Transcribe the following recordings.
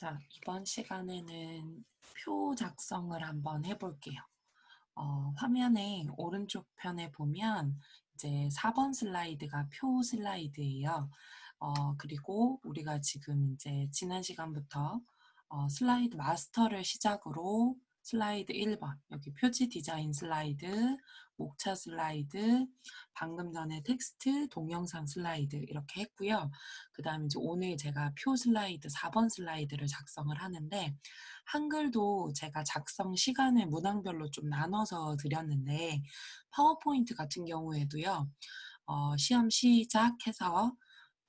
자, 이번 시간에는 표 작성을 한번 해볼게요. 화면에 오른쪽 편에 보면 이제 4번 슬라이드가 표 슬라이드예요. 그리고 우리가 지금 이제 지난 시간부터 슬라이드 마스터를 시작으로 슬라이드 1번, 여기 표지 디자인 슬라이드, 목차 슬라이드, 방금 전에 텍스트, 동영상 슬라이드 이렇게 했고요. 그 다음에 이제 오늘 제가 표 슬라이드 4번 슬라이드를 작성을 하는데, 한글도 제가 작성 시간을 문항별로 좀 나눠서 드렸는데, 파워포인트 같은 경우에도요, 시험 시작해서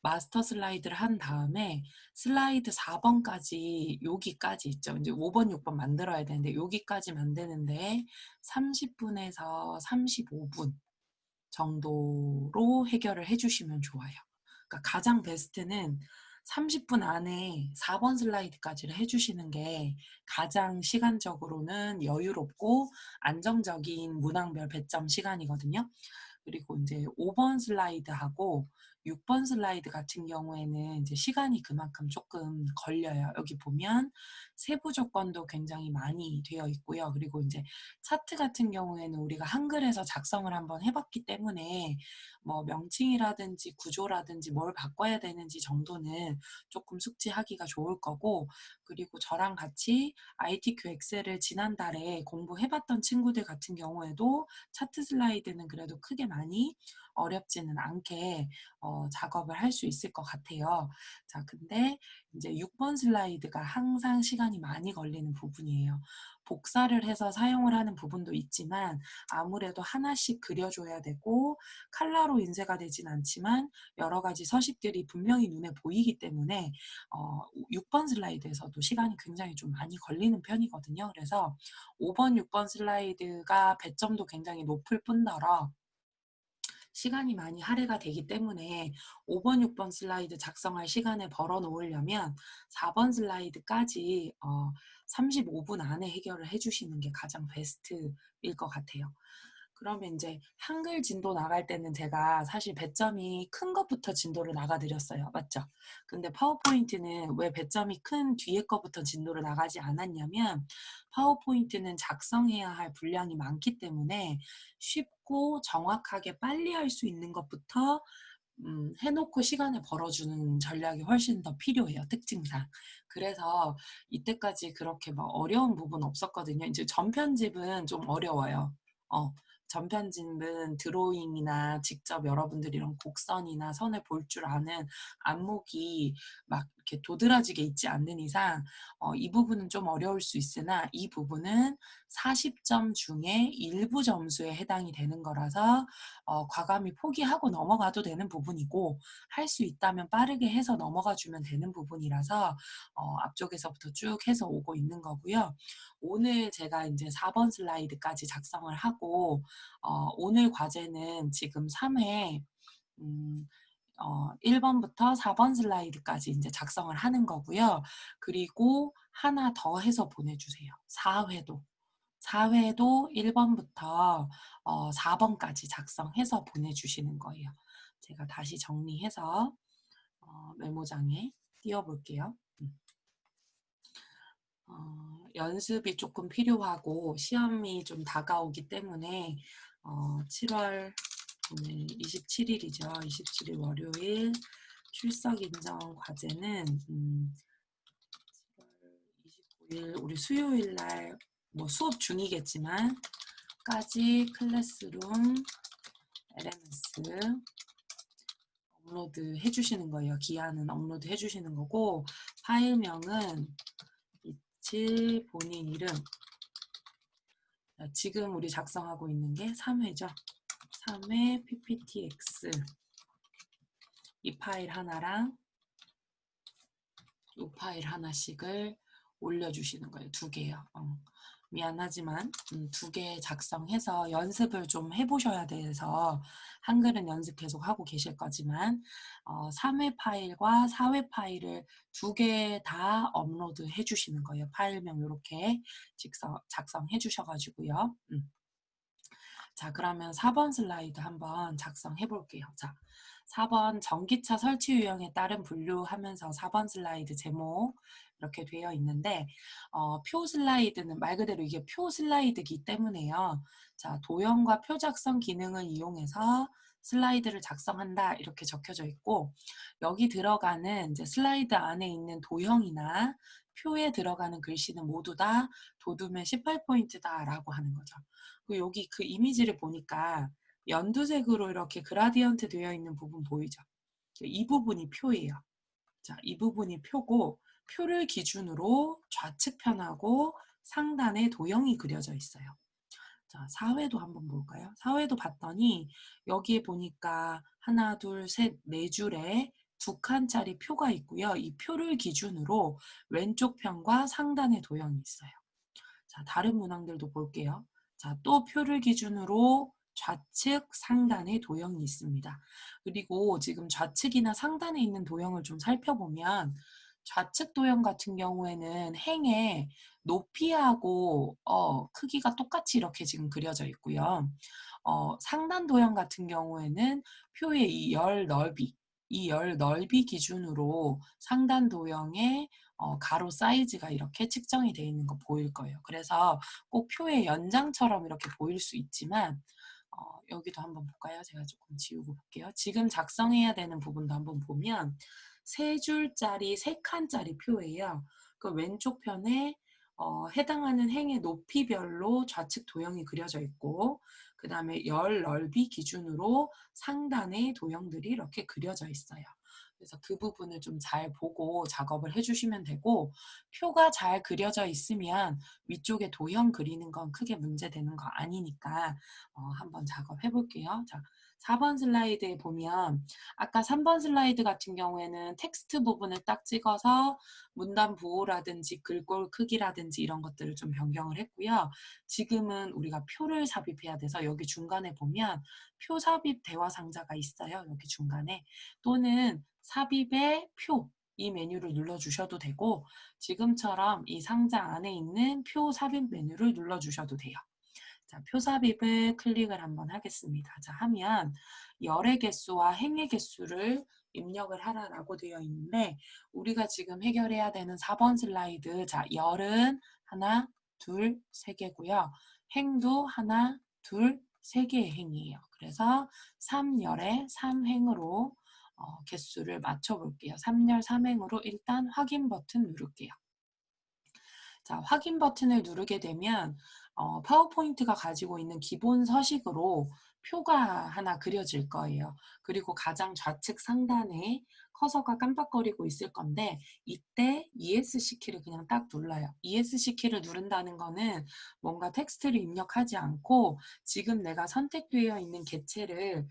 마스터 슬라이드를 한 다음에 슬라이드 4번까지 여기까지 있죠. 이제 5번, 6번 만들어야 되는데 여기까지 만드는데 30분에서 35분 정도로 해결을 해주시면 좋아요. 그러니까 가장 베스트는 30분 안에 4번 슬라이드까지를 해주시는 게 가장 시간적으로는 여유롭고 안정적인 문항별 배점 시간이거든요. 그리고 이제 5번 슬라이드하고 6번 슬라이드 같은 경우에는 이제 시간이 그만큼 조금 걸려요. 여기 보면 세부 조건도 굉장히 많이 되어 있고요. 그리고 이제 차트 같은 경우에는 우리가 한글에서 작성을 한번 해봤기 때문에 뭐 명칭이라든지 구조라든지 뭘 바꿔야 되는지 정도는 조금 숙지하기가 좋을 거고, 그리고 저랑 같이 ITQ 엑셀을 지난달에 공부해봤던 친구들 같은 경우에도 차트 슬라이드는 그래도 크게 많이 어렵지는 않게 작업을 할 수 있을 것 같아요. 자, 근데 이제 6번 슬라이드가 항상 시간이 많이 걸리는 부분이에요. 복사를 해서 사용을 하는 부분도 있지만 아무래도 하나씩 그려줘야 되고 칼라로 인쇄가 되진 않지만 여러 가지 서식들이 분명히 눈에 보이기 때문에 6번 슬라이드에서도 시간이 굉장히 좀 많이 걸리는 편이거든요. 그래서 5번, 6번 슬라이드가 배점도 굉장히 높을 뿐더러 시간이 많이 할애가 되기 때문에 5번, 6번 슬라이드 작성할 시간을 벌어 놓으려면 4번 슬라이드까지 35분 안에 해결을 해주시는 게 가장 베스트일 것 같아요. 그러면 이제 한글 진도 나갈 때는 제가 사실 배점이 큰 것부터 진도를 나가드렸어요. 맞죠? 근데 파워포인트는 왜 배점이 큰 뒤에 것부터 진도를 나가지 않았냐면, 파워포인트는 작성해야 할 분량이 많기 때문에 쉽고 정확하게 빨리 할 수 있는 것부터 해놓고 시간을 벌어주는 전략이 훨씬 더 필요해요, 특징상. 그래서 이때까지 그렇게 막 어려운 부분 없었거든요. 이제 전편집은 좀 어려워요. 전편집은 드로잉이나 직접 여러분들이랑 곡선이나 선을 볼 줄 아는 안목이 막 이렇게 도드라지게 있지 않는 이상 이 부분은 좀 어려울 수 있으나, 이 부분은 40점 중에 일부 점수에 해당이 되는 거라서 과감히 포기하고 넘어가도 되는 부분이고, 할 수 있다면 빠르게 해서 넘어가 주면 되는 부분이라서 앞쪽에서부터 쭉 해서 오고 있는 거고요. 오늘 제가 이제 4번 슬라이드까지 작성을 하고 오늘 과제는 지금 3회 1번부터 4번 슬라이드까지 이제 작성을 하는 거고요. 그리고 하나 더 해서 보내주세요. 4회도 1번부터 4번까지 작성해서 보내주시는 거예요. 제가 다시 정리해서 메모장에 띄워볼게요. 연습이 조금 필요하고 시험이 좀 다가오기 때문에 7월 오늘 27일이죠. 27일 월요일 출석 인정 과제는 7월 29일 우리 수요일 날 뭐 수업 중이겠지만 까지 클래스룸 LMS 업로드 해주시는 거예요. 기한은 업로드 해주시는 거고, 파일명은 이칠 본인 이름, 지금 우리 작성하고 있는 게 3회죠. 3회 pptx 이 파일 하나랑 이 파일 하나씩을 올려주시는 거예요. 두 개요. 미안하지만 두 개 작성해서 연습을 좀 해보셔야 돼서 한글은 연습 계속 하고 계실 거지만 3회 파일과 4회 파일을 두 개 다 업로드 해주시는 거예요. 파일명 이렇게 작성해 주셔가지고요. 자, 그러면 4번 슬라이드 한번 작성해 볼게요. 자, 4번 전기차 설치 유형에 따른 분류하면서 4번 슬라이드 제목 이렇게 되어 있는데 표 슬라이드는 말 그대로 이게 표 슬라이드이기 때문에요. 자, 도형과 표 작성 기능을 이용해서 슬라이드를 작성한다 이렇게 적혀져 있고 여기 들어가는 이제 슬라이드 안에 있는 도형이나 표에 들어가는 글씨는 모두 다 도둠의 18포인트다라고 하는 거죠. 그리고 여기 그 이미지를 보니까 연두색으로 이렇게 그라디언트 되어 있는 부분 보이죠? 이 부분이 표예요. 자, 이 부분이 표고 표를 기준으로 좌측편하고 상단에 도형이 그려져 있어요. 자, 사회도 한번 볼까요? 사회도 봤더니 여기에 보니까 하나, 둘, 셋, 네 줄에 2칸짜리 표가 있고요. 이 표를 기준으로 왼쪽 편과 상단에 도형이 있어요. 자, 다른 문항들도 볼게요. 자, 또 표를 기준으로 좌측 상단에 도형이 있습니다. 그리고 지금 좌측이나 상단에 있는 도형을 좀 살펴보면 좌측 도형 같은 경우에는 행의 높이하고 크기가 똑같이 이렇게 지금 그려져 있고요. 상단 도형 같은 경우에는 표의 이 열 넓이 기준으로 상단 도형의 가로 사이즈가 이렇게 측정이 되어 있는 거 보일 거예요. 그래서 꼭 표의 연장처럼 이렇게 보일 수 있지만 여기도 한번 볼까요? 제가 조금 지우고 볼게요. 지금 작성해야 되는 부분도 한번 보면 3줄짜리 3칸짜리 표예요. 그 왼쪽 편에 해당하는 행의 높이별로 좌측 도형이 그려져 있고 그 다음에 열 넓이 기준으로 상단에 도형들이 이렇게 그려져 있어요. 그래서 그 부분을 좀 잘 보고 작업을 해주시면 되고 표가 잘 그려져 있으면 위쪽에 도형 그리는 건 크게 문제되는 거 아니니까 한번 작업해 볼게요. 자, 4번 슬라이드에 보면 아까 3번 슬라이드 같은 경우에는 텍스트 부분을 딱 찍어서 문단 부호라든지 글꼴 크기라든지 이런 것들을 좀 변경을 했고요. 지금은 우리가 표를 삽입해야 돼서 여기 중간에 보면 표 삽입 대화 상자가 있어요. 여기 중간에 또는 삽입의 표 이 메뉴를 눌러주셔도 되고 지금처럼 이 상자 안에 있는 표 삽입 메뉴를 눌러주셔도 돼요. 자, 표 삽입을 클릭을 한번 하겠습니다. 자, 하면 열의 개수와 행의 개수를 입력을 하라라고 되어 있는데 우리가 지금 해결해야 되는 4번 슬라이드 자, 열은 하나, 둘, 세 개고요. 행도 하나, 둘, 세 개의 행이에요. 그래서 3열에 3행으로 개수를 맞춰볼게요. 3열 3행으로 일단 확인 버튼 누를게요. 자, 확인 버튼을 누르게 되면 파워포인트가 가지고 있는 기본 서식으로 표가 하나 그려질 거예요. 그리고 가장 좌측 상단에 커서가 깜빡거리고 있을 건데 이때 ESC 키를 그냥 딱 눌러요. ESC 키를 누른다는 거는 뭔가 텍스트를 입력하지 않고 지금 내가 선택되어 있는 개체를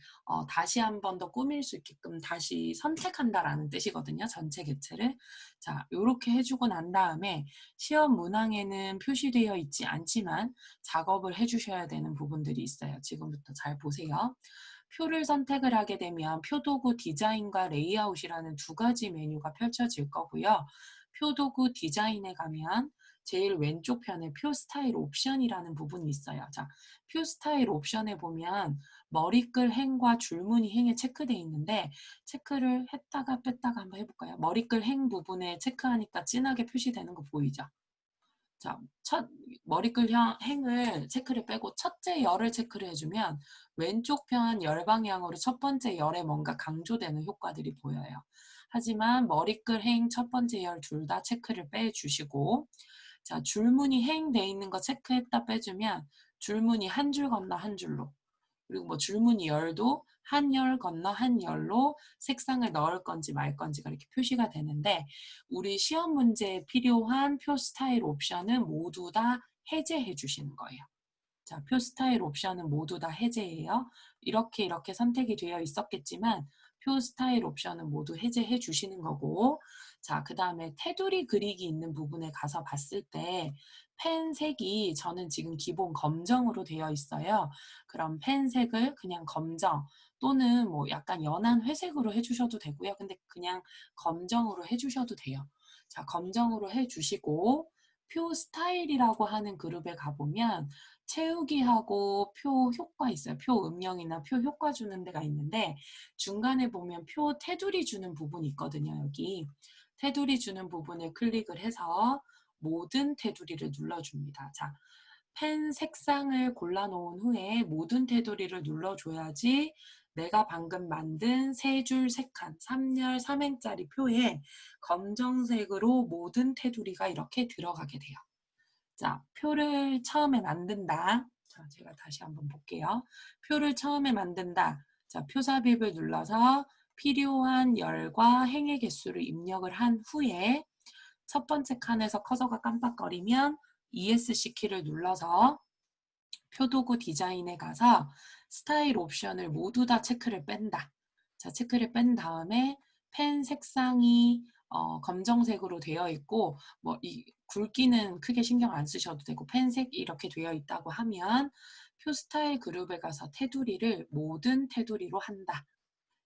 다시 한 번 더 꾸밀 수 있게끔 다시 선택한다라는 뜻이거든요. 전체 개체를. 자, 이렇게 해주고 난 다음에 시험 문항에는 표시되어 있지 않지만 작업을 해주셔야 되는 부분들이 있어요. 지금부터 잘 보세요. 표를 선택을 하게 되면 표도구 디자인과 레이아웃이라는 두 가지 메뉴가 펼쳐질 거고요. 표도구 디자인에 가면 제일 왼쪽 편에 표 스타일 옵션이라는 부분이 있어요. 자, 표 스타일 옵션에 보면 머리글 행과 줄무늬 행에 체크되어 있는데 체크를 했다가 뺐다가 한번 해볼까요? 머리글 행 부분에 체크하니까 진하게 표시되는 거 보이죠? 자, 머리글 행을 체크를 빼고 첫째 열을 체크를 해주면 왼쪽 편 열 방향으로 첫 번째 열에 뭔가 강조되는 효과들이 보여요. 하지만 머리글 행 첫 번째 열 둘 다 체크를 빼주시고 자, 줄무늬 행 돼 있는 거 체크했다 빼주면 줄무늬 한 줄 건너 한 줄로 그리고 뭐 줄무늬 열도 한 열 건너 한 열로 색상을 넣을 건지 말 건지가 이렇게 표시가 되는데 우리 시험 문제에 필요한 표 스타일 옵션은 모두 다 해제해 주시는 거예요. 자, 표 스타일 옵션은 모두 다 해제예요. 이렇게 선택이 되어 있었겠지만 표 스타일 옵션은 모두 해제해 주시는 거고 자, 그 다음에 테두리 그리기 있는 부분에 가서 봤을 때 펜 색이 저는 지금 기본 검정으로 되어 있어요. 그럼 펜 색을 그냥 검정 또는 뭐 약간 연한 회색으로 해주셔도 되고요. 근데 그냥 검정으로 해주셔도 돼요. 자, 검정으로 해주시고 표 스타일이라고 하는 그룹에 가보면 채우기하고 표 효과 있어요. 표 음영이나 표 효과 주는 데가 있는데 중간에 보면 표 테두리 주는 부분이 있거든요. 여기 테두리 주는 부분을 클릭을 해서 모든 테두리를 눌러줍니다. 자, 펜 색상을 골라놓은 후에 모든 테두리를 눌러줘야지 내가 방금 만든 세 줄 세 칸, 3열 3행짜리 표에 검정색으로 모든 테두리가 이렇게 들어가게 돼요. 자, 표를 처음에 만든다. 자, 제가 다시 한번 볼게요. 표를 처음에 만든다. 자, 표 삽입을 눌러서 필요한 열과 행의 개수를 입력을 한 후에 첫 번째 칸에서 커서가 깜빡거리면 ESC 키를 눌러서 표도구 디자인에 가서 스타일 옵션을 모두 다 체크를 뺀다. 자, 체크를 뺀 다음에 펜 색상이 검정색으로 되어 있고 뭐 이 굵기는 크게 신경 안 쓰셔도 되고 펜색 이렇게 되어 있다고 하면 표 스타일 그룹에 가서 테두리를 모든 테두리로 한다.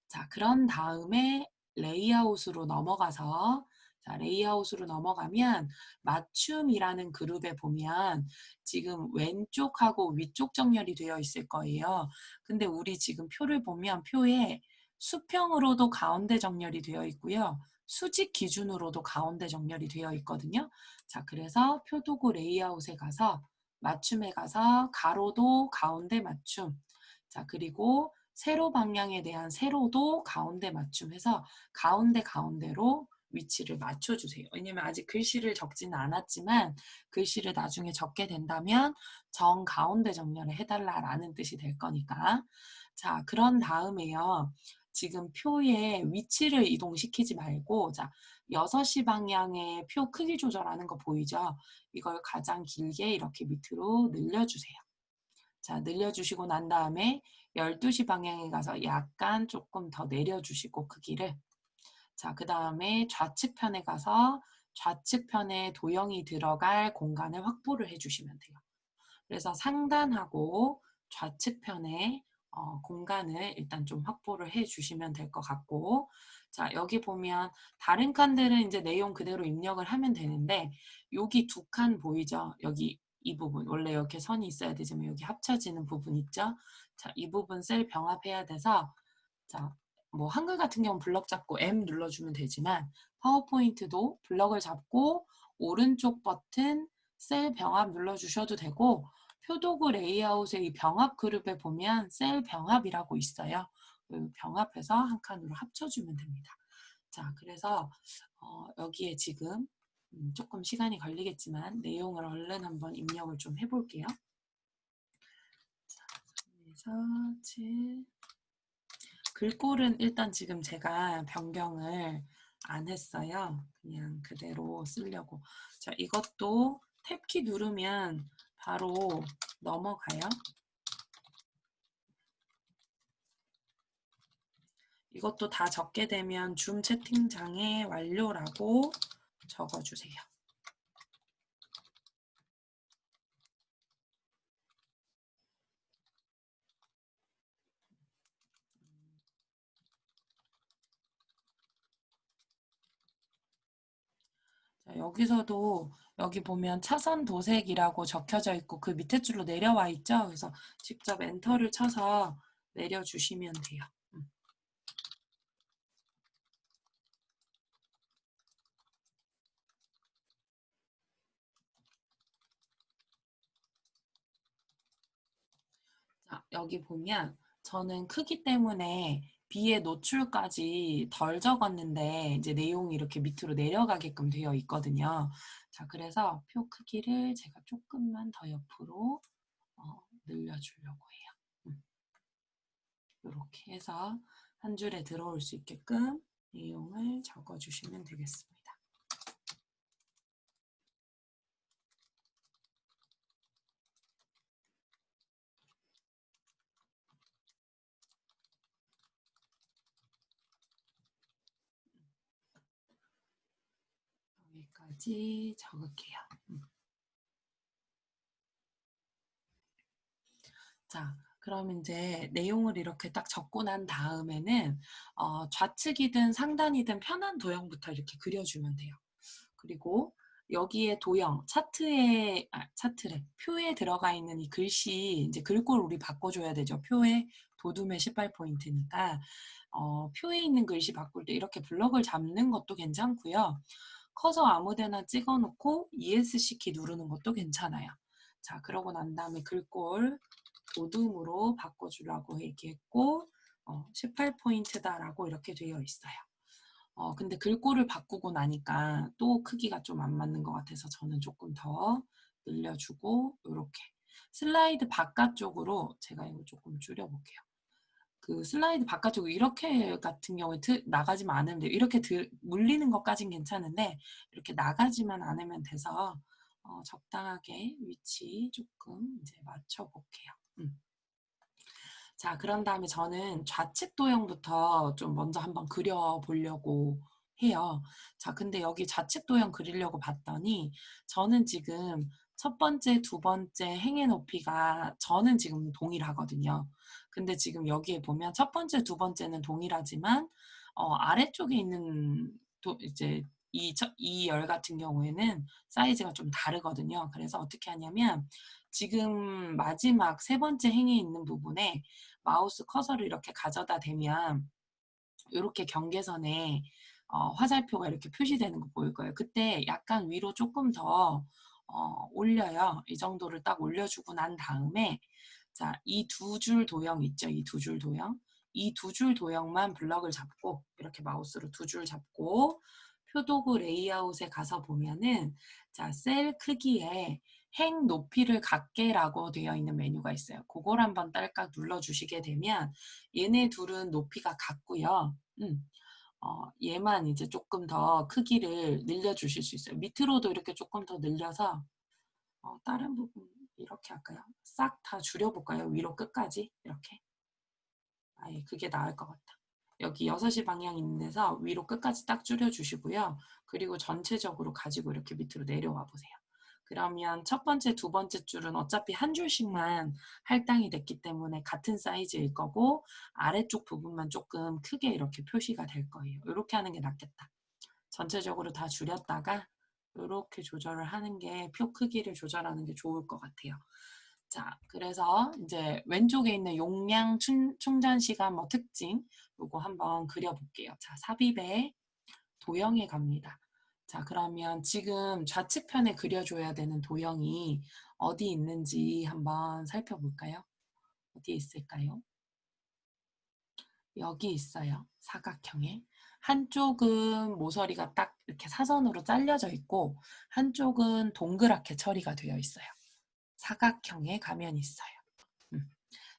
자, 그런 다음에 레이아웃으로 넘어가서 자, 레이아웃으로 넘어가면 맞춤이라는 그룹에 보면 지금 왼쪽하고 위쪽 정렬이 되어 있을 거예요. 근데 우리 지금 표를 보면 표에 수평으로도 가운데 정렬이 되어 있고요. 수직 기준으로도 가운데 정렬이 되어 있거든요. 자, 그래서 표도구 레이아웃에 가서 맞춤에 가서 가로도 가운데 맞춤. 자, 그리고 세로 방향에 대한 세로도 가운데 맞춤해서 가운데로 위치를 맞춰주세요. 왜냐면 아직 글씨를 적지는 않았지만 글씨를 나중에 적게 된다면 정 가운데 정렬을 해달라라는 뜻이 될 거니까. 자, 그런 다음에요. 지금 표의 위치를 이동시키지 말고 자, 6시 방향의 표 크기 조절하는 거 보이죠? 이걸 가장 길게 이렇게 밑으로 늘려주세요. 자, 늘려주시고 난 다음에 12시 방향에 가서 약간 조금 더 내려주시고 크기를 자, 그 다음에 좌측편에 가서 좌측편에 도형이 들어갈 공간을 확보를 해주시면 돼요. 그래서 상단하고 좌측편에 공간을 일단 좀 확보를 해주시면 될 것 같고 자, 여기 보면 다른 칸들은 이제 내용 그대로 입력을 하면 되는데 여기 두 칸 보이죠? 여기 이 부분 원래 이렇게 선이 있어야 되지만 여기 합쳐지는 부분 있죠? 자, 이 부분 셀 병합해야 돼서 자, 뭐 한글 같은 경우는 블럭 잡고 M 눌러주면 되지만 파워포인트도 블럭을 잡고 오른쪽 버튼 셀 병합 눌러주셔도 되고 표도구 레이아웃의 이 병합 그룹에 보면 셀 병합이라고 있어요. 병합해서 한 칸으로 합쳐주면 됩니다. 자, 그래서 여기에 지금 조금 시간이 걸리겠지만 내용을 얼른 한번 입력을 좀 해볼게요. 자, 3에서 7 글꼴은 일단 지금 제가 변경을 안 했어요. 그냥 그대로 쓰려고. 자, 이것도 탭키 누르면 바로 넘어가요. 이것도 다 적게 되면 줌 채팅창에 완료라고 적어주세요. 자, 여기서도 여기 보면 차선 도색이라고 적혀져 있고 그 밑에 줄로 내려와 있죠. 그래서 직접 엔터를 쳐서 내려주시면 돼요. 자, 여기 보면 저는 크기 때문에 B의 노출까지 덜 적었는데 이제 내용이 이렇게 밑으로 내려가게끔 되어 있거든요. 자, 그래서 표 크기를 제가 조금만 더 옆으로 늘려주려고 해요. 이렇게 해서 한 줄에 들어올 수 있게끔 내용을 적어주시면 되겠습니다. 여기까지 적을게요. 자, 그럼 이제 내용을 이렇게 딱 적고 난 다음에는 좌측이든 상단이든 편한 도형부터 이렇게 그려주면 돼요. 그리고 여기에 도형, 차트래. 표에 들어가 있는 이 글씨, 이제 글꼴 우리 바꿔줘야 되죠. 표에 도둠의 18포인트니까. 표에 있는 글씨 바꿀 때 이렇게 블럭을 잡는 것도 괜찮고요. 커서 아무데나 찍어놓고 ESC 키 누르는 것도 괜찮아요. 자, 그러고 난 다음에 글꼴 도둠으로 바꿔주라고 얘기했고 18포인트다라고 이렇게 되어 있어요. 근데 글꼴을 바꾸고 나니까 또 크기가 좀 안 맞는 것 같아서 저는 조금 더 늘려주고 이렇게 슬라이드 바깥쪽으로 제가 이거 조금 줄여볼게요. 그 슬라이드 바깥쪽으로 이렇게 같은 경우에 나가지만 않으면 돼요. 이렇게 물리는 것까진 괜찮은데 이렇게 나가지만 않으면 돼서 적당하게 위치 조금 이제 맞춰볼게요. 자, 그런 다음에 저는 좌측 도형부터 좀 먼저 한번 그려보려고 해요. 자, 근데 여기 좌측 도형 그리려고 봤더니 저는 지금 첫 번째, 두 번째 행의 높이가 저는 지금 동일하거든요. 근데 지금 여기에 보면 첫 번째, 두 번째는 동일하지만 아래쪽에 있는 이제 이 열 같은 경우에는 사이즈가 좀 다르거든요. 그래서 어떻게 하냐면 지금 마지막 세 번째 행에 있는 부분에 마우스 커서를 이렇게 가져다 대면 이렇게 경계선에 화살표가 이렇게 표시되는 거 보일 거예요. 그때 약간 위로 조금 더 올려요. 이 정도를 딱 올려주고 난 다음에 자, 이 두 줄 도형 있죠? 이 두 줄 도형. 이 두 줄 도형만 블럭을 잡고 이렇게 마우스로 두 줄 잡고 표도구 레이아웃에 가서 보면은 자, 셀 크기에 행 높이를 갖게라고 되어 있는 메뉴가 있어요. 그걸 한번 딸깍 눌러주시게 되면 얘네 둘은 높이가 같고요. 얘만 이제 조금 더 크기를 늘려주실 수 있어요. 밑으로도 이렇게 조금 더 늘려서 다른 부분 이렇게 할까요? 싹 다 줄여볼까요? 위로 끝까지 이렇게. 아예 그게 나을 것 같다. 여기 6시 방향 있는 데서 위로 끝까지 딱 줄여주시고요. 그리고 전체적으로 가지고 이렇게 밑으로 내려와 보세요. 그러면 첫 번째, 두 번째 줄은 어차피 한 줄씩만 할당이 됐기 때문에 같은 사이즈일 거고 아래쪽 부분만 조금 크게 이렇게 표시가 될 거예요. 이렇게 하는 게 낫겠다. 전체적으로 다 줄였다가 이렇게 조절을 하는 게 표 크기를 조절하는 게 좋을 것 같아요. 자, 그래서 이제 왼쪽에 있는 용량 충전 시간 뭐 특징 요거 한번 그려볼게요. 자, 삽입에 도형에 갑니다. 자, 그러면 지금 좌측편에 그려줘야 되는 도형이 어디 있는지 한번 살펴볼까요? 어디 있을까요? 여기 있어요. 사각형에. 한쪽은 모서리가 딱 이렇게 사선으로 잘려져 있고 한쪽은 동그랗게 처리가 되어 있어요. 사각형에 가면 있어요.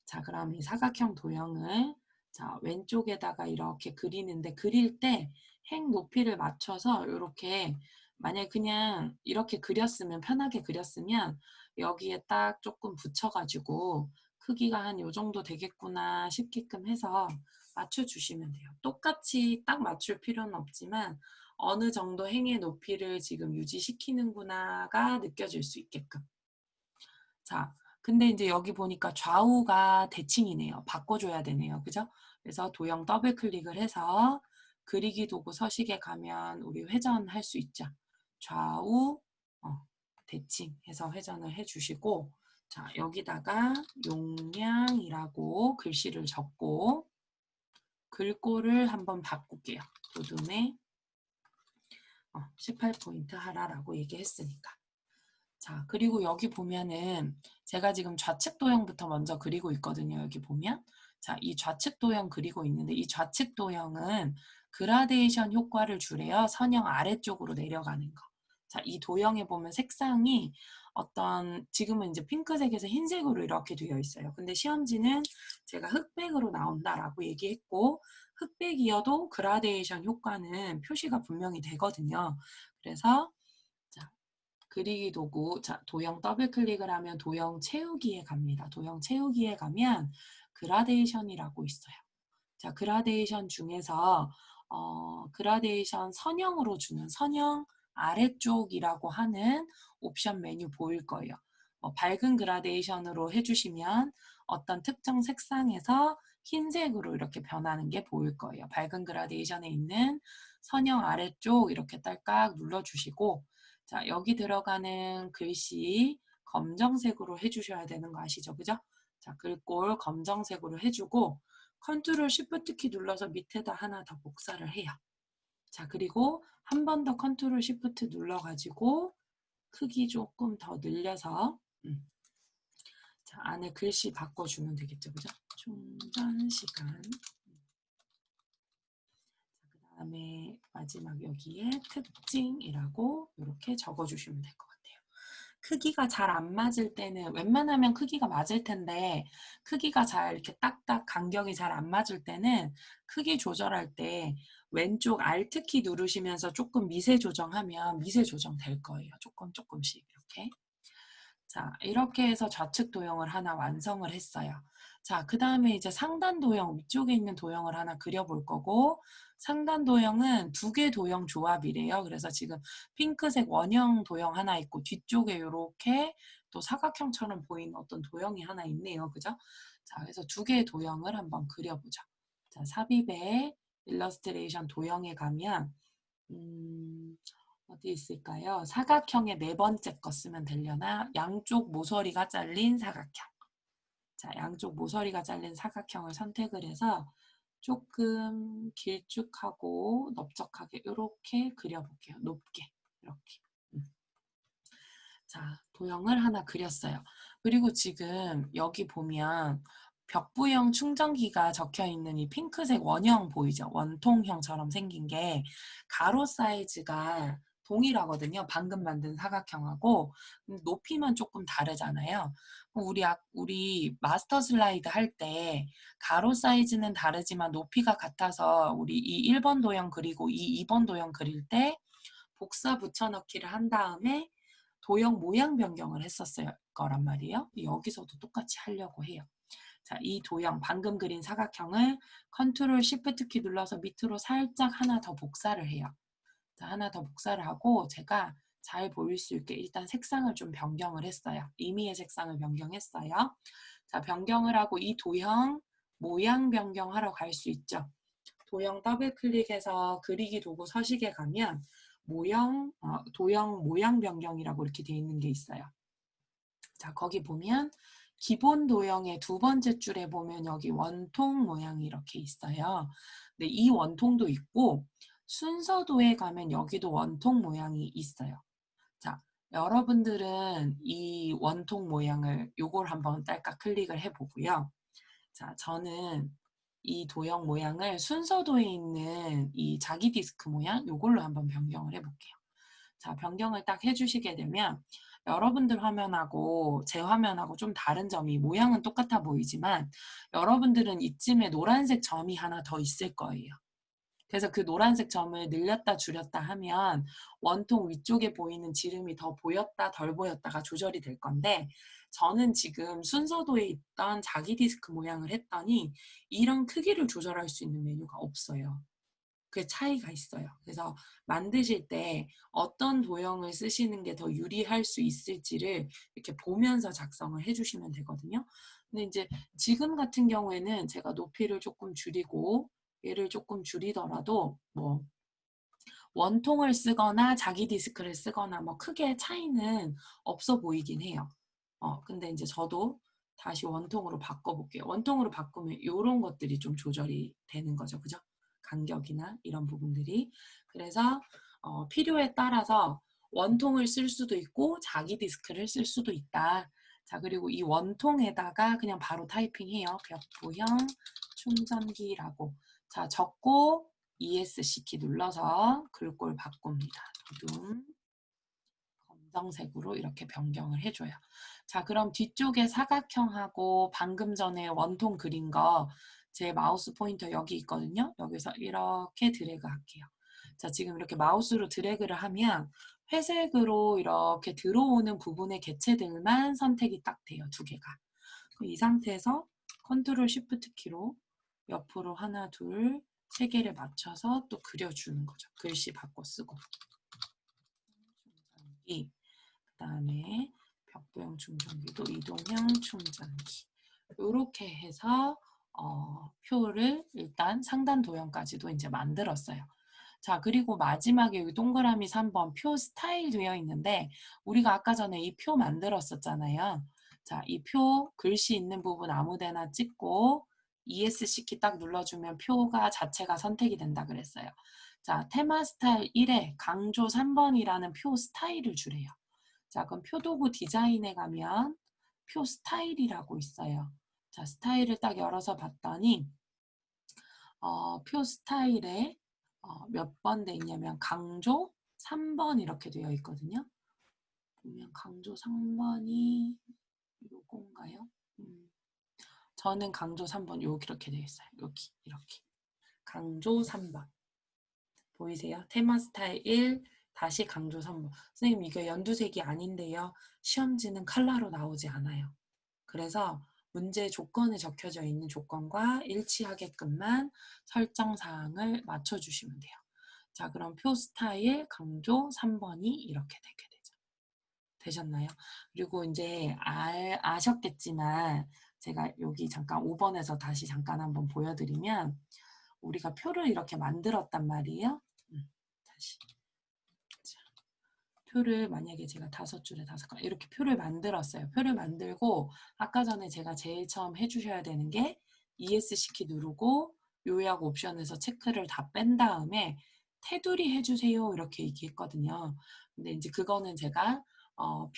자, 그럼 이 사각형 도형을 자, 왼쪽에다가 이렇게 그리는데 그릴 때 행 높이를 맞춰서 이렇게 만약에 그냥 이렇게 그렸으면 편하게 그렸으면 여기에 딱 조금 붙여가지고 크기가 한 요 정도 되겠구나 싶게끔 해서 맞춰주시면 돼요. 똑같이 딱 맞출 필요는 없지만 어느 정도 행의 높이를 지금 유지시키는구나가 느껴질 수 있게끔. 자, 근데 이제 여기 보니까 좌우가 대칭이네요. 바꿔줘야 되네요. 그죠? 그래서 도형 더블 클릭을 해서 그리기 도구 서식에 가면 우리 회전할 수 있죠. 좌우 대칭 해서 회전을 해주시고 자, 여기다가 용량이라고 글씨를 적고 글꼴을 한번 바꿀게요. 도둠에 18포인트 하라라고 얘기했으니까. 자, 그리고 여기 보면은 제가 지금 좌측 도형부터 먼저 그리고 있거든요. 여기 보면. 자, 이 좌측 도형 그리고 있는데 이 좌측 도형은 그라데이션 효과를 주래요. 선형 아래쪽으로 내려가는 거. 자, 이 도형에 보면 색상이 지금은 이제 핑크색에서 흰색으로 이렇게 되어 있어요. 근데 시험지는 제가 흑백으로 나온다라고 얘기했고 흑백이어도 그라데이션 효과는 표시가 분명히 되거든요. 그래서 그리기 도구, 자, 도형 더블 클릭을 하면 도형 채우기에 갑니다. 도형 채우기에 가면 그라데이션이라고 있어요. 자, 그라데이션 중에서 그라데이션 선형으로 주는 선형 아래쪽이라고 하는 옵션 메뉴 보일 거예요. 밝은 그라데이션으로 해주시면 어떤 특정 색상에서 흰색으로 이렇게 변하는 게 보일 거예요. 밝은 그라데이션에 있는 선형 아래쪽 이렇게 딸깍 눌러주시고 자, 여기 들어가는 글씨 검정색으로 해주셔야 되는 거 아시죠? 그죠? 자, 글꼴 검정색으로 해주고 컨트롤 쉬프트 키 눌러서 밑에다 하나 더 복사를 해요. 자, 그리고 한 번 더 컨트롤 쉬프트 눌러가지고 크기 조금 더 늘려서 자, 안에 글씨 바꿔주면 되겠죠. 그죠? 충전 시간. 그 다음에 마지막 여기에 특징이라고 이렇게 적어주시면 될 것 같아요. 크기가 잘 안 맞을 때는 웬만하면 크기가 맞을 텐데 크기가 잘 이렇게 딱딱 간격이 잘 안 맞을 때는 크기 조절할 때 왼쪽 Alt키 누르시면서 조금 미세 조정하면 미세 조정 될 거예요. 조금씩 이렇게. 자, 이렇게 해서 좌측 도형을 하나 완성을 했어요. 자, 그 다음에 이제 상단 도형, 위쪽에 있는 도형을 하나 그려볼 거고 상단 도형은 두 개 도형 조합이래요. 그래서 지금 핑크색 원형 도형 하나 있고 뒤쪽에 이렇게 또 사각형처럼 보이는 어떤 도형이 하나 있네요. 그죠? 자, 그래서 두 개의 도형을 한번 그려보죠. 자, 삽입의 일러스트레이션 도형에 가면 어디 있을까요? 사각형의 네 번째 거 쓰면 되려나? 양쪽 모서리가 잘린 사각형. 자, 양쪽 모서리가 잘린 사각형을 선택을 해서 조금 길쭉하고 넓적하게 이렇게 그려볼게요. 높게 이렇게. 자, 도형을 하나 그렸어요. 그리고 지금 여기 보면 벽부형 충전기가 적혀 있는 이 핑크색 원형 보이죠? 원통형처럼 생긴 게 가로 사이즈가 동일하거든요. 방금 만든 사각형하고 높이만 조금 다르잖아요. 우리 마스터 슬라이드 할 때 가로 사이즈는 다르지만 높이가 같아서 우리 이 1번 도형 그리고 이 2번 도형 그릴 때 복사 붙여넣기를 한 다음에 도형 모양 변경을 했었을 거란 말이에요. 여기서도 똑같이 하려고 해요. 자, 이 도형 방금 그린 사각형을 컨트롤 쉬프트 키 눌러서 밑으로 살짝 하나 더 복사를 해요. 자, 하나 더 복사를 하고 제가 잘 보일 수 있게 일단 색상을 좀 변경을 했어요. 임의의 색상을 변경했어요. 자, 변경을 하고 이 도형 모양 변경하러 갈 수 있죠. 도형 더블 클릭해서 그리기 도구 서식에 가면 도형 모양 변경이라고 이렇게 되어 있는 게 있어요. 자, 거기 보면 기본 도형의 두 번째 줄에 보면 여기 원통 모양이 이렇게 있어요. 근데 이 원통도 있고 순서도에 가면 여기도 원통 모양이 있어요. 자, 여러분들은 이 원통 모양을 요걸 한번 딸깍 클릭을 해보고요. 자, 저는 이 도형 모양을 순서도에 있는 이 자기 디스크 모양 요걸로 한번 변경을 해볼게요. 자, 변경을 딱 해주시게 되면 여러분들 화면하고 제 화면하고 좀 다른 점이 모양은 똑같아 보이지만 여러분들은 이쯤에 노란색 점이 하나 더 있을 거예요. 그래서 그 노란색 점을 늘렸다 줄였다 하면 원통 위쪽에 보이는 지름이 더 보였다 덜 보였다가 조절이 될 건데 저는 지금 순서도에 있던 자기 디스크 모양을 했더니 이런 크기를 조절할 수 있는 메뉴가 없어요. 그 차이가 있어요. 그래서 만드실 때 어떤 도형을 쓰시는 게 더 유리할 수 있을지를 이렇게 보면서 작성을 해주시면 되거든요. 근데 이제 지금 같은 경우에는 제가 높이를 조금 줄이고 얘를 조금 줄이더라도 뭐 원통을 쓰거나 자기 디스크를 쓰거나 뭐 크게 차이는 없어 보이긴 해요. 근데 이제 저도 다시 원통으로 바꿔볼게요. 원통으로 바꾸면 이런 것들이 좀 조절이 되는 거죠. 그죠? 간격이나 이런 부분들이. 그래서 필요에 따라서 원통을 쓸 수도 있고 자기 디스크를 쓸 수도 있다. 자, 그리고 이 원통에다가 그냥 바로 타이핑해요. 벽부형 충전기라고. 자, 적고 ESC 키 눌러서 글꼴 바꿉니다. 두둠 검정색으로 이렇게 변경을 해줘요. 자, 그럼 뒤쪽에 사각형하고 방금 전에 원통 그린 거 제 마우스 포인터 여기 있거든요. 여기서 이렇게 드래그 할게요. 자, 지금 이렇게 마우스로 드래그를 하면 회색으로 이렇게 들어오는 부분의 개체들만 선택이 딱 돼요. 두 개가. 이 상태에서 컨트롤 쉬프트 키로 옆으로 하나, 둘, 세 개를 맞춰서 또 그려주는 거죠. 글씨 바꿔 쓰고. 충전기. 그 다음에 벽부형 충전기도 이동형 충전기. 이렇게 해서 표를 일단 상단 도형까지도 이제 만들었어요. 자, 그리고 마지막에 여기 동그라미 3번 표 스타일 되어 있는데 우리가 아까 전에 이 표 만들었었잖아요. 자, 이 표 글씨 있는 부분 아무 데나 찍고 ESC 키 딱 눌러주면 표가 자체가 선택이 된다 그랬어요. 자, 테마 스타일 1에 강조 3번이라는 표 스타일을 주래요. 자, 그럼 표도구 디자인에 가면 표 스타일이라고 있어요. 자, 스타일을 딱 열어서 봤더니 표 스타일에 몇 번 돼 있냐면 강조 3번 이렇게 되어 있거든요. 보면 강조 3번이 요건가요? 저는 강조 3번 여기 이렇게 되어 있어요. 여기 이렇게 강조 3번 보이세요? 테마 스타일 1 다시 강조 3번. 선생님 이게 연두색이 아닌데요. 시험지는 컬러로 나오지 않아요. 그래서 문제 조건에 적혀져 있는 조건과 일치하게끔만 설정 사항을 맞춰주시면 돼요. 자, 그럼 표 스타일 강조 3번이 이렇게 되게 되죠. 되셨나요? 그리고 이제 아셨겠지만 제가 여기 잠깐 5번에서 다시 잠깐 한번 보여드리면 우리가 표를 이렇게 만들었단 말이에요. 다시. 자, 표를 만약에 제가 5줄에 5칸 이렇게 표를 만들었어요. 표를 만들고 아까 전에 제가 제일 처음 해주셔야 되는 게 ESC 키 누르고 요약 옵션에서 체크를 다 뺀 다음에 테두리 해주세요 이렇게 얘기했거든요. 근데 이제 그거는 제가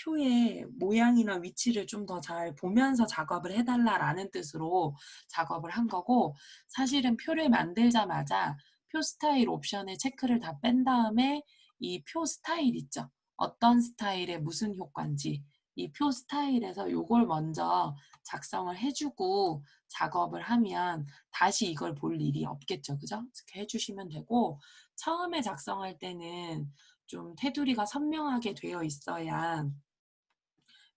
표의 모양이나 위치를 좀 더 잘 보면서 작업을 해달라라는 뜻으로 작업을 한 거고 사실은 표를 만들자마자 표 스타일 옵션에 체크를 다 뺀 다음에 이 표 스타일 있죠. 어떤 스타일에 무슨 효과인지 이 표 스타일에서 요걸 먼저 작성을 해주고 작업을 하면 다시 이걸 볼 일이 없겠죠. 그죠? 이렇게 해주시면 되고 처음에 작성할 때는 좀 테두리가 선명하게 되어 있어야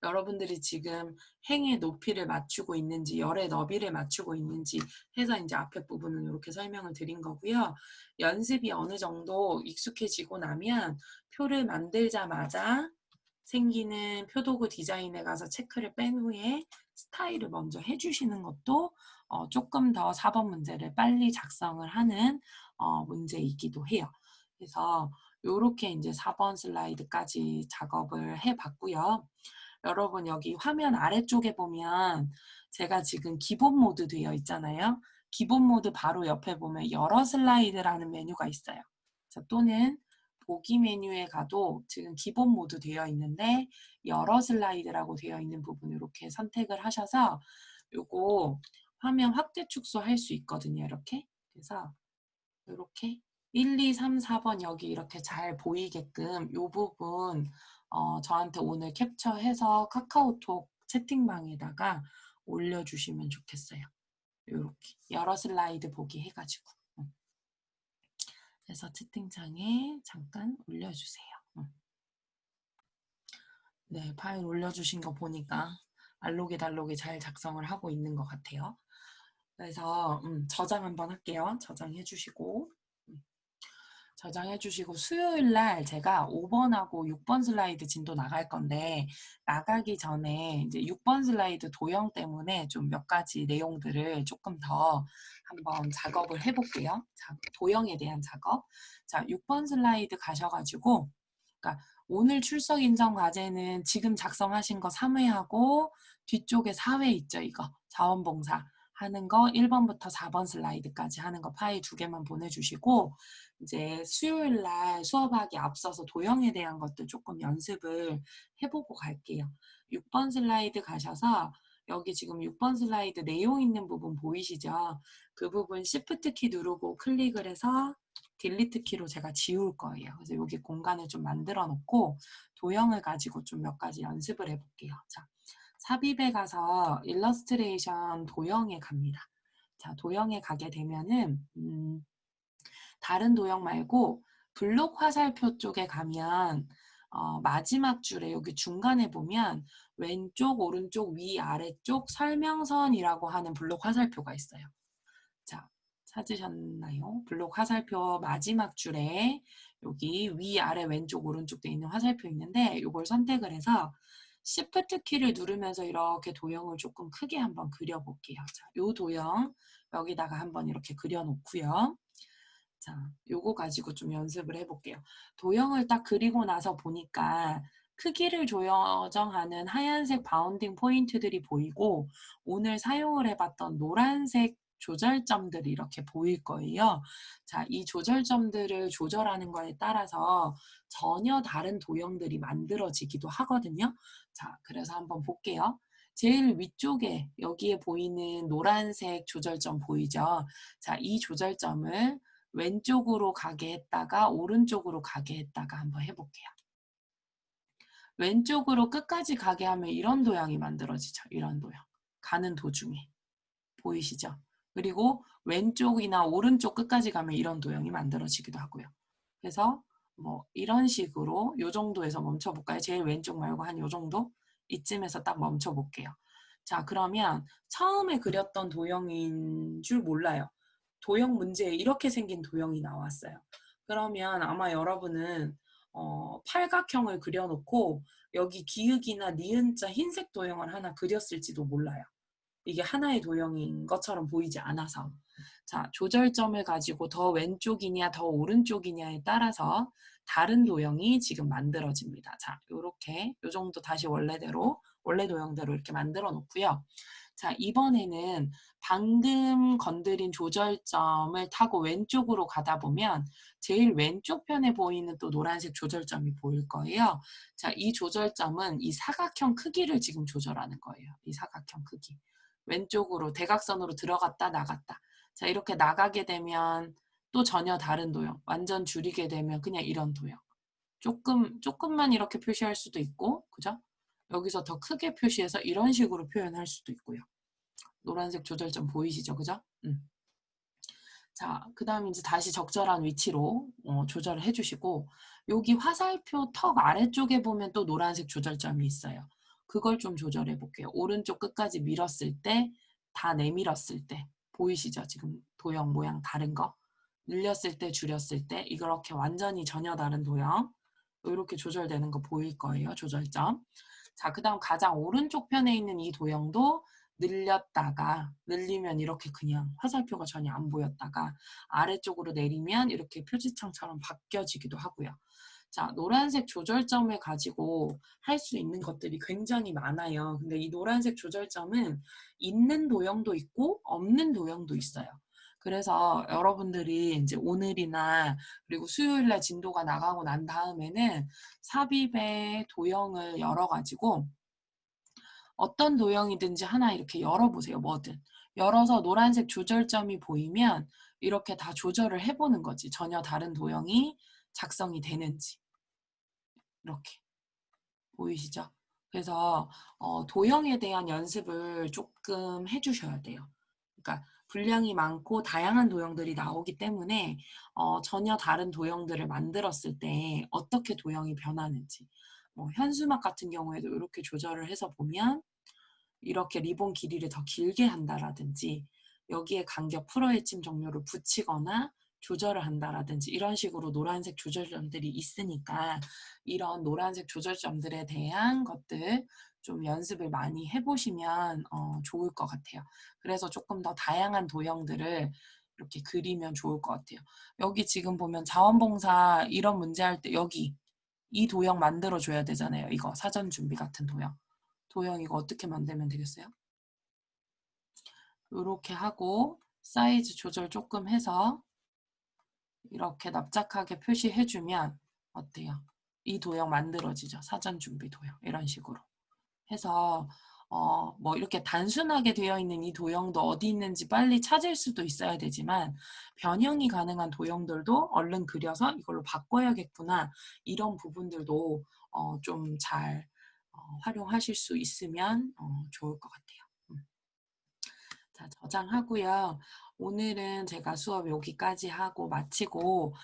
여러분들이 지금 행의 높이를 맞추고 있는지 열의 너비를 맞추고 있는지 해서 이제 앞에 부분은 이렇게 설명을 드린 거고요. 연습이 어느 정도 익숙해지고 나면 표를 만들자마자 생기는 표도구 디자인에 가서 체크를 뺀 후에 스타일을 먼저 해주시는 것도 조금 더 4번 문제를 빨리 작성을 하는 문제이기도 해요. 그래서 이렇게 이제 4번 슬라이드까지 작업을 해봤고요. 여러분 여기 화면 아래쪽에 보면 제가 지금 기본 모드 되어 있잖아요. 기본 모드 바로 옆에 보면 여러 슬라이드라는 메뉴가 있어요. 자, 또는 보기 메뉴에 가도 지금 기본 모드 되어 있는데 여러 슬라이드라고 되어 있는 부분 이렇게 선택을 하셔서 요거 화면 확대 축소할 수 있거든요. 이렇게. 그래서 이렇게 1, 2, 3, 4번 여기 이렇게 잘 보이게끔 요 부분 저한테 오늘 캡처해서 카카오톡 채팅방에다가 올려주시면 좋겠어요. 이렇게 여러 슬라이드 보기 해가지고 그래서 채팅창에 잠깐 올려주세요. 네, 파일 올려주신 거 보니까 알록이달록이 잘 작성을 하고 있는 것 같아요. 그래서 저장 한번 할게요. 저장해 주시고 저장해 주시고 수요일 날 제가 5번하고 6번 슬라이드 진도 나갈 건데 나가기 전에 이제 6번 슬라이드 도형 때문에 좀 몇 가지 내용들을 조금 더 한번 작업을 해볼게요. 자, 도형에 대한 작업. 자, 6번 슬라이드 가셔가지고 그러니까 오늘 출석 인정 과제는 지금 작성하신 거 3회하고 뒤쪽에 4회 있죠, 이거. 자원봉사 하는 거 1번부터 4번 슬라이드까지 하는 거 파일 2개만 보내주시고 이제 수요일 날 수업하기 앞서서 도형에 대한 것들 조금 연습을 해보고 갈게요. 6번 슬라이드 가셔서 여기 지금 6번 슬라이드 내용 있는 부분 보이시죠? 그 부분 Shift 키 누르고 클릭을 해서 딜리트 키로 제가 지울 거예요. 그래서 여기 공간을 좀 만들어 놓고 도형을 가지고 좀 몇 가지 연습을 해볼게요. 자, 삽입에 가서 일러스트레이션 도형에 갑니다. 자, 도형에 가게 되면은 다른 도형 말고 블록 화살표 쪽에 가면 마지막 줄에 여기 중간에 보면 왼쪽, 오른쪽, 위, 아래쪽 설명선이라고 하는 블록 화살표가 있어요. 자, 찾으셨나요? 블록 화살표 마지막 줄에 여기 위, 아래, 왼쪽, 오른쪽 돼 있는 화살표 있는데 이걸 선택을 해서 Shift 키를 누르면서 이렇게 도형을 조금 크게 한번 그려볼게요. 자, 이 도형 여기다가 한번 이렇게 그려놓고요. 자, 요거 가지고 좀 연습을 해볼게요. 도형을 딱 그리고 나서 보니까 크기를 조정하는 하얀색 바운딩 포인트들이 보이고 오늘 사용을 해봤던 노란색 조절점들이 이렇게 보일 거예요. 자, 이 조절점들을 조절하는 거에 따라서 전혀 다른 도형들이 만들어지기도 하거든요. 자, 그래서 한번 볼게요. 제일 위쪽에 여기에 보이는 노란색 조절점 보이죠? 자, 이 조절점을 왼쪽으로 가게 했다가 오른쪽으로 가게 했다가 한번 해볼게요. 왼쪽으로 끝까지 가게 하면 이런 도형이 만들어지죠. 이런 도형. 가는 도중에. 보이시죠? 그리고 왼쪽이나 오른쪽 끝까지 가면 이런 도형이 만들어지기도 하고요. 그래서 뭐 이런 식으로 이 정도에서 멈춰볼까요? 제일 왼쪽 말고 한 이 정도? 이쯤에서 딱 멈춰볼게요. 자, 그러면 처음에 그렸던 도형인 줄 몰라요. 도형 문제에 이렇게 생긴 도형이 나왔어요. 그러면 아마 여러분은 팔각형을 그려놓고 여기 기역이나 니은자 흰색 도형을 하나 그렸을지도 몰라요. 이게 하나의 도형인 것처럼 보이지 않아서. 자, 조절점을 가지고 더 왼쪽이냐 더 오른쪽이냐에 따라서 다른 도형이 지금 만들어집니다. 자, 요렇게 요 정도 다시 원래대로 원래 도형대로 이렇게 만들어 놓고요. 자, 이번에는 방금 건드린 조절점을 타고 왼쪽으로 가다 보면 제일 왼쪽 편에 보이는 또 노란색 조절점이 보일 거예요. 자, 이 조절점은 이 사각형 크기를 지금 조절하는 거예요. 이 사각형 크기. 왼쪽으로 대각선으로 들어갔다 나갔다. 자, 이렇게 나가게 되면 또 전혀 다른 도형. 완전 줄이게 되면 그냥 이런 도형. 조금만 이렇게 표시할 수도 있고, 그죠? 여기서 더 크게 표시해서 이런 식으로 표현할 수도 있고요. 노란색 조절점 보이시죠? 그죠? 자, 그 다음에 이제 다시 적절한 위치로 조절을 해주시고, 여기 화살표 턱 아래쪽에 보면 또 노란색 조절점이 있어요. 그걸 좀 조절해 볼게요. 오른쪽 끝까지 밀었을 때, 다 내밀었을 때, 보이시죠? 지금 도형 모양 다른 거. 늘렸을 때, 줄였을 때, 이렇게 완전히 전혀 다른 도형. 이렇게 조절되는 거 보일 거예요. 조절점. 자, 그 다음 가장 오른쪽 편에 있는 이 도형도 늘렸다가 늘리면 이렇게 그냥 화살표가 전혀 안 보였다가 아래쪽으로 내리면 이렇게 표지창처럼 바뀌어지기도 하고요. 자, 노란색 조절점을 가지고 할 수 있는 것들이 굉장히 많아요. 근데 이 노란색 조절점은 있는 도형도 있고 없는 도형도 있어요. 그래서 여러분들이 이제 오늘이나 그리고 수요일날 진도가 나가고 난 다음에는 삽입의 도형을 열어가지고 어떤 도형이든지 하나 이렇게 열어보세요. 뭐든. 열어서 노란색 조절점이 보이면 이렇게 다 조절을 해보는 거지. 전혀 다른 도형이 작성이 되는지. 이렇게. 보이시죠? 그래서 도형에 대한 연습을 조금 해주셔야 돼요. 그러니까 분량이 많고 다양한 도형들이 나오기 때문에 전혀 다른 도형들을 만들었을 때 어떻게 도형이 변하는지 뭐 현수막 같은 경우에도 이렇게 조절을 해서 보면 이렇게 리본 길이를 더 길게 한다라든지 여기에 간격 풀어헤침 종료를 붙이거나 조절을 한다라든지 이런 식으로 노란색 조절점들이 있으니까 이런 노란색 조절점들에 대한 것들 좀 연습을 많이 해보시면 좋을 것 같아요. 그래서 조금 더 다양한 도형들을 이렇게 그리면 좋을 것 같아요. 여기 지금 보면 자원봉사 이런 문제 할 때 여기 이 도형 만들어줘야 되잖아요. 이거 사전 준비 같은 도형. 도형 이거 어떻게 만들면 되겠어요? 이렇게 하고 사이즈 조절 조금 해서 이렇게 납작하게 표시해주면 어때요? 이 도형 만들어지죠. 사전 준비 도형 이런 식으로 해서 뭐 이렇게 단순하게 되어 있는 이 도형도 어디 있는지 빨리 찾을 수도 있어야 되지만 변형이 가능한 도형들도 얼른 그려서 이걸로 바꿔야겠구나 이런 부분들도 좀 잘 활용하실 수 있으면 좋을 것 같아요. 자, 저장하고요. 오늘은 제가 수업 여기까지 하고 마치고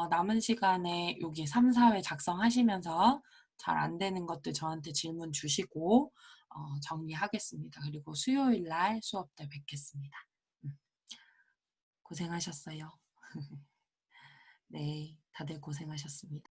남은 시간에 여기 3, 4회 작성하시면서 잘 안 되는 것들 저한테 질문 주시고 정리하겠습니다. 그리고 수요일 날 수업 때 뵙겠습니다. 고생하셨어요. 네, 다들 고생하셨습니다.